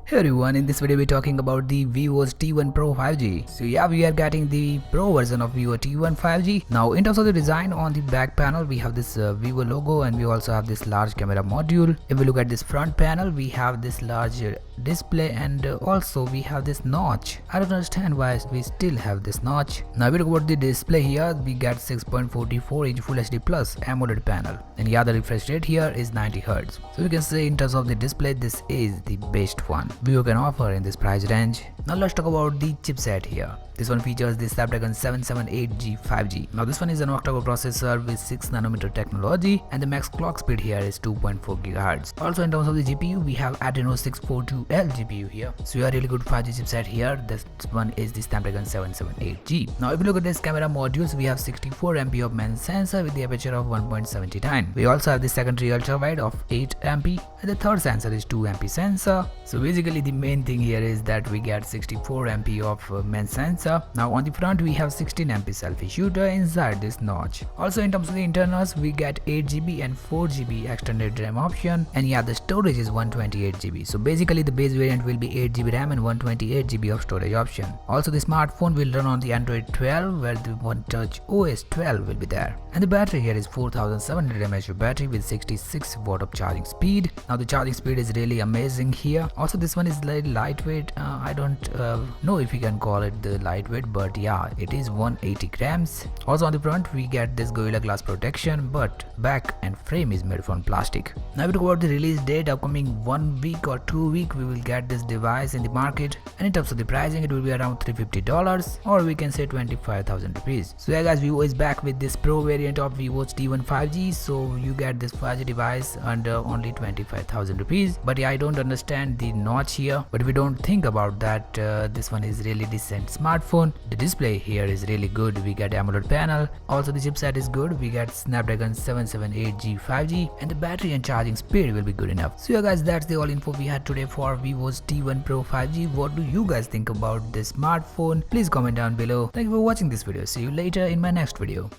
Hey everyone, in this video we're talking about the Vivo T1 Pro 5G. So yeah, we are getting the Pro version of Vivo T1 5G. Now in terms of the design, on the back panel we have this Vivo logo, and we also have this large camera module. If we look at this front panel, we have this large display, and also we have this notch. I don't understand why we still have this notch. Now if we look about the display here, we get 6.44 inch Full HD Plus AMOLED panel, and yeah, the refresh rate here is 90 Hz. So you can say in terms of the display, this is the best one Vivo can offer in this price range. Now let's talk about the chipset here. This one features the Snapdragon 778G 5G. Now this one is an octa-core processor with 6nm technology, and the max clock speed here is 2.4 GHz. Also in terms of the GPU, we have Adreno 642L GPU here. So you are really good 5G chipset here. This one is the Snapdragon 778G. Now if you look at this camera modules, we have 64MP of main sensor with the aperture of 1.79. We also have the secondary ultra wide of 8MP, and the third sensor is 2MP sensor. So basically the main thing here is that we get 64MP of main sensor. Now on the front we have 16MP selfie shooter inside this notch. Also in terms of the internals, we get 8GB and 4GB extended RAM option, and yeah, the storage is 128GB. So basically the base variant will be 8GB RAM and 128GB of storage option. Also the smartphone will run on the Android 12, where the One Touch OS 12 will be there. And the battery here is 4700 mAh battery with 66 watt of charging speed. Now the charging speed is really amazing here. Also this one is lightweight. I don't know if you can call it the lightweight, but yeah, it is 180 grams. Also on the front we get this Gorilla Glass protection, but back and frame is made from plastic. Now we talk about the release date. Upcoming 1 week or 2 weeks we will get this device in the market, and in terms of the pricing, it will be around $350, or we can say 25,000 rupees. So yeah guys, Vivo is back with this Pro variant of Vivo's T1 5G. So you get this 5G device under only 25,000 rupees. But yeah, I don't understand the notch here, but we don't think about that. This one is really decent smartphone. The display here is really good. We get AMOLED panel. Also the chipset is good. We get Snapdragon 778G 5G, and the battery and charging speed will be good enough. So yeah guys, that's the all info we had today for Vivo's T1 Pro 5G. What do you guys think about this smartphone? Please comment down below. Thank you for watching this video. See you later in my next video.